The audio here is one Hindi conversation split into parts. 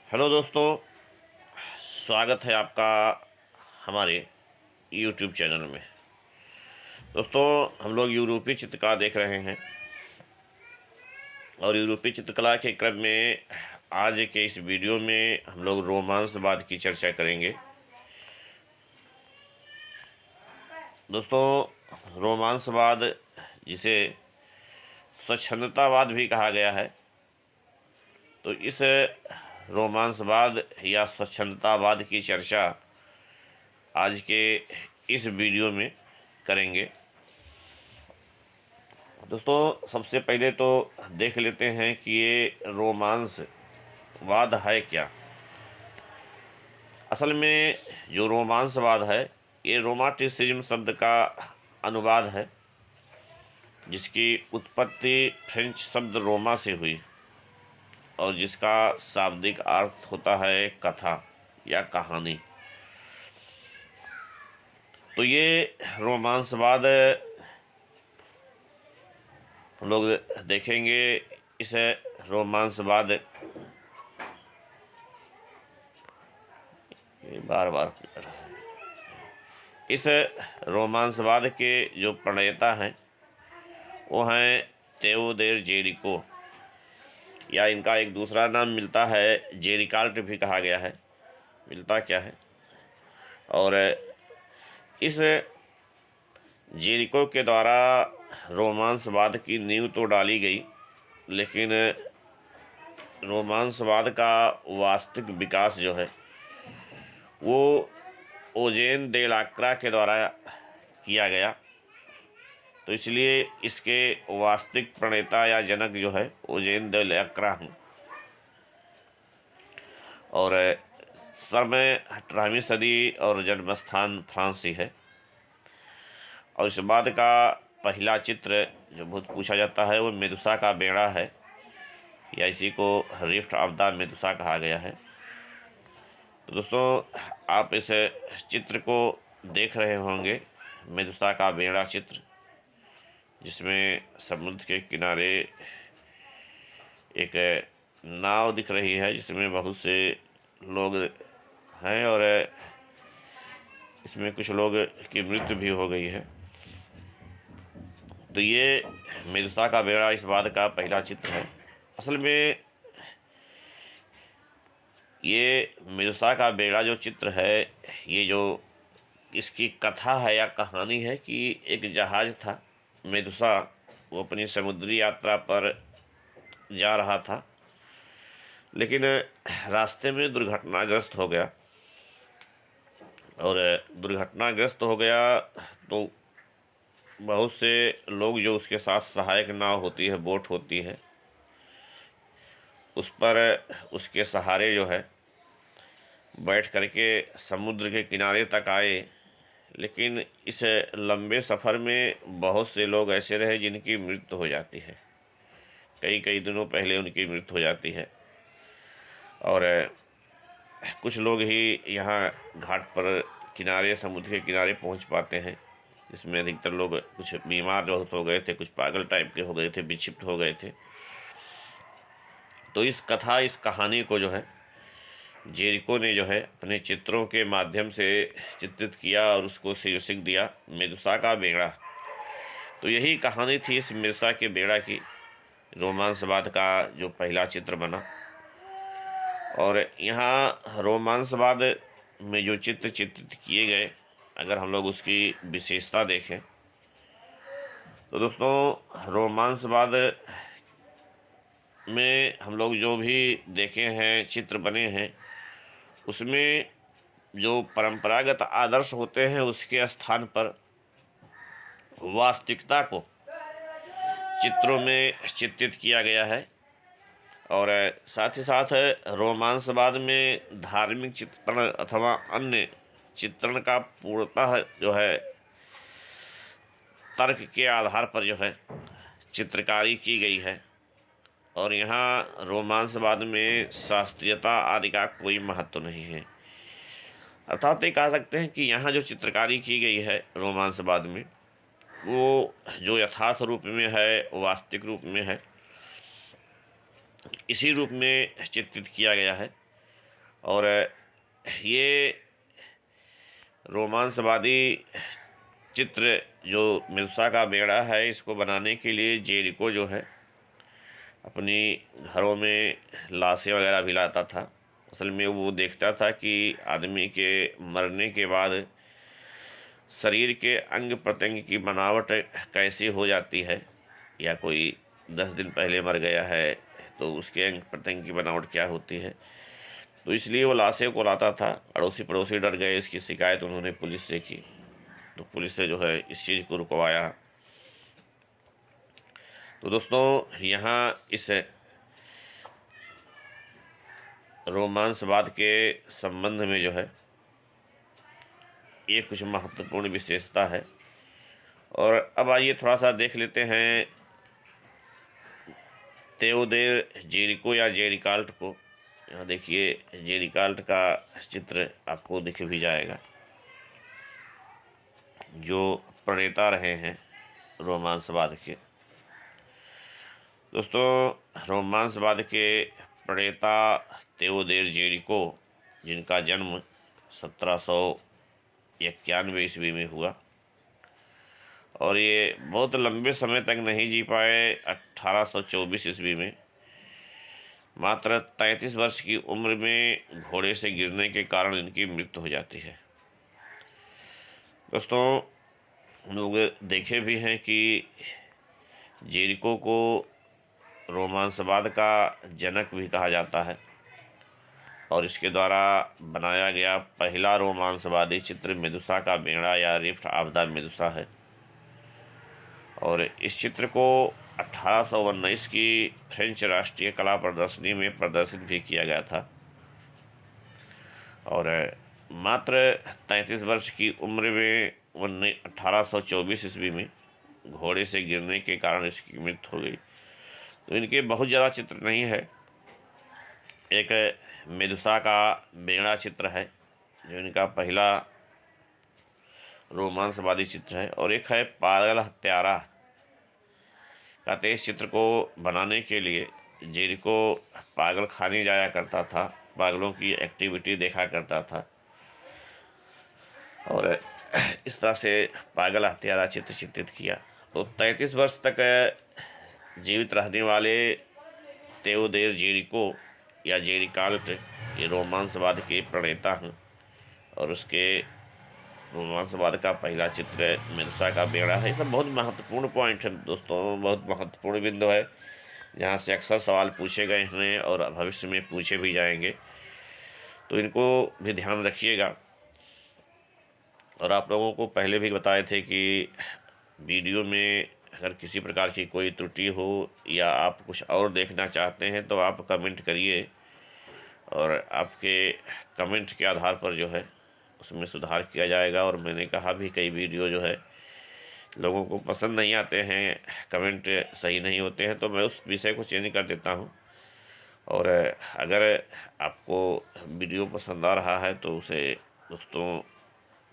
हेलो दोस्तों, स्वागत है आपका हमारे YouTube चैनल में। दोस्तों, हम लोग यूरोपीय चित्रकला देख रहे हैं और यूरोपीय चित्रकला के क्रम में आज के इस वीडियो में हम लोग रोमांसवाद की चर्चा करेंगे। दोस्तों, रोमांसवाद जिसे स्वच्छंदतावाद भी कहा गया है, तो इस रोमांसवाद या स्वच्छंदतावाद की चर्चा आज के इस वीडियो में करेंगे। दोस्तों, सबसे पहले तो देख लेते हैं कि ये रोमांसवाद है क्या। असल में जो रोमांसवाद है ये रोमांटिसिज्म शब्द का अनुवाद है, जिसकी उत्पत्ति फ्रेंच शब्द रोमा से हुई और जिसका शाब्दिक अर्थ होता है कथा या कहानी। तो ये रोमांसवाद हम लोग देखेंगे। इस रोमांसवाद बार बार इस रोमांसवाद के जो प्रणेता हैं वो हैं तेओदोर जेरिको, या इनका एक दूसरा नाम मिलता है जेरिकाल्ट भी कहा गया है। मिलता क्या है, और इस जेरिको के द्वारा रोमांसवाद की नींव तो डाली गई, लेकिन रोमांसवाद का वास्तविक विकास जो है वो ओजेन दे लाक्रा के द्वारा किया गया। तो इसलिए इसके वास्तविक प्रणेता या जनक जो है ओजेन दे लाक्रा हैं और सन 18वीं सदी और जन्मस्थान फ्रांस ही है। और इस बात का पहला चित्र जो बहुत पूछा जाता है वो मेदुसा का बेड़ा है, या इसी को रिफ्ट ऑफ द मेदुसा कहा गया है। तो दोस्तों, आप इस चित्र को देख रहे होंगे, मेदुसा का बेड़ा चित्र, जिसमें समुद्र के किनारे एक नाव दिख रही है जिसमें बहुत से लोग हैं और इसमें कुछ लोग की मृत्यु भी हो गई है। तो ये मेदुसा का बेड़ा इस बात का पहला चित्र है। असल में ये मेदुसा का बेड़ा जो चित्र है, ये जो इसकी कथा है या कहानी है कि एक जहाज़ था मेदुसा, वो अपनी समुद्री यात्रा पर जा रहा था, लेकिन रास्ते में दुर्घटनाग्रस्त हो गया। और दुर्घटनाग्रस्त हो गया तो बहुत से लोग जो उसके साथ सहायक नाव होती है, बोट होती है, उस पर उसके सहारे जो है बैठ करके समुद्र के किनारे तक आए। लेकिन इस लंबे सफ़र में बहुत से लोग ऐसे रहे जिनकी मृत्यु हो जाती है, कई कई दिनों पहले उनकी मृत्यु हो जाती है। और कुछ लोग ही यहाँ घाट पर किनारे, समुद्र के किनारे पहुँच पाते हैं, जिसमें अधिकतर लोग कुछ बीमार बहुत हो गए थे, कुछ पागल टाइप के हो गए थे, विक्षिप्त हो गए थे। तो इस कथा, इस कहानी को जो है जेरिको ने जो है अपने चित्रों के माध्यम से चित्रित किया और उसको शीर्षक दिया मेदुसा का बेड़ा। तो यही कहानी थी इस मेदुसा के बेड़ा की, रोमांसवाद का जो पहला चित्र बना। और यहाँ रोमांसवाद में जो चित्र चित्रित किए गए, अगर हम लोग उसकी विशेषता देखें तो दोस्तों, रोमांसवाद में हम लोग जो भी देखे हैं, चित्र बने हैं, उसमें जो परंपरागत आदर्श होते हैं उसके स्थान पर वास्तविकता को चित्रों में चित्रित किया गया है। और साथ ही साथ रोमांसवाद में धार्मिक चित्रण अथवा अन्य चित्रण का पूर्णतः जो है तर्क के आधार पर जो है चित्रकारी की गई है। और यहाँ रोमांसवाद में शास्त्रीयता आदि का कोई महत्व नहीं है। अर्थात ये कह सकते हैं कि यहाँ जो चित्रकारी की गई है रोमांसवाद में, वो जो यथार्थ रूप में है, वास्तविक रूप में है, इसी रूप में चित्रित किया गया है। और ये रोमांसवादी चित्र जो मेदुसा का बेड़ा है, इसको बनाने के लिए जेरिको जो है अपनी घरों में लाशें वगैरह भी लाता था। असल में वो देखता था कि आदमी के मरने के बाद शरीर के अंग प्रत्यंग की बनावट कैसी हो जाती है, या कोई 10 दिन पहले मर गया है तो उसके अंग प्रत्यंग की बनावट क्या होती है। तो इसलिए वो लाशें को लाता था। अड़ोसी पड़ोसी डर गए, इसकी शिकायत उन्होंने पुलिस से की, तो पुलिस से जो है इस चीज़ को रुकवाया। तो दोस्तों, यहाँ इस रोमांसवाद के संबंध में जो है ये कुछ महत्वपूर्ण विशेषता है। और अब आइए थोड़ा सा देख लेते हैं तेओदेर जेरिको या जेरिकाल्ट को। यहाँ देखिए, जेरिकाल्ट का चित्र आपको दिख भी जाएगा, जो प्रणेता रहे हैं रोमांसवाद के। दोस्तों, रोमांसवाद के प्रणेता तेओदेर जेरिको, जिनका जन्म 1791 ईस्वी में हुआ, और ये बहुत लंबे समय तक नहीं जी पाए। 1824 ईस्वी में मात्र 33 वर्ष की उम्र में घोड़े से गिरने के कारण इनकी मृत्यु हो जाती है। दोस्तों, हम लोग देखे भी हैं कि जेरिको को रोमांसवाद का जनक भी कहा जाता है, और इसके द्वारा बनाया गया पहला रोमांसवादी चित्र मेदुसा का बेड़ा या रिफ्ट ऑफ द मेदुसा है। और इस चित्र को 1819 की फ्रेंच राष्ट्रीय कला प्रदर्शनी में प्रदर्शित भी किया गया था। और मात्र 33 वर्ष की उम्र में 1824 ईस्वी में घोड़े से गिरने के कारण इसकी मृत्यु हो गई। तो इनके बहुत ज़्यादा चित्र नहीं है। एक मेदुसा का बेड़ा चित्र है जो इनका पहला रोमांसवादी चित्र है, और एक है पागल हत्यारा। कहते हैं इस चित्र को बनाने के लिए जेरिको पागल खाने जाया करता था, पागलों की एक्टिविटी देखा करता था, और इस तरह से पागल हत्यारा चित्र चित्रित किया। तो 33 वर्ष तक जीवित रहने वाले तेओदेर जेरिको या जेरिकाल्ट ये रोमांसवाद के प्रणेता हैं, और उसके रोमांसवाद का पहला चित्र मेदुसा का बेड़ा है। ये सब बहुत महत्वपूर्ण पॉइंट है दोस्तों, बहुत महत्वपूर्ण बिंदु है, जहाँ से अक्सर सवाल पूछे गए हैं और भविष्य में पूछे भी जाएंगे, तो इनको भी ध्यान रखिएगा। और आप लोगों को पहले भी बताए थे कि वीडियो में अगर किसी प्रकार की कोई त्रुटि हो या आप कुछ और देखना चाहते हैं तो आप कमेंट करिए, और आपके कमेंट के आधार पर जो है उसमें सुधार किया जाएगा। और मैंने कहा भी, कई वीडियो जो है लोगों को पसंद नहीं आते हैं, कमेंट सही नहीं होते हैं, तो मैं उस विषय को चेंज कर देता हूं। और अगर आपको वीडियो पसंद आ रहा है तो उसे दोस्तों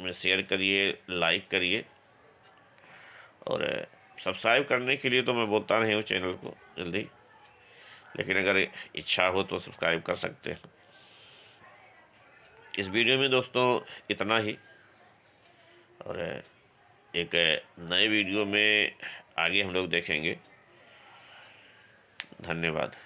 में शेयर करिए, लाइक करिए, और सब्सक्राइब करने के लिए तो मैं बोलता नहीं हूँ चैनल को जल्दी, लेकिन अगर इच्छा हो तो सब्सक्राइब कर सकते हैं। इस वीडियो में दोस्तों इतना ही, और एक नए वीडियो में आगे हम लोग देखेंगे। धन्यवाद।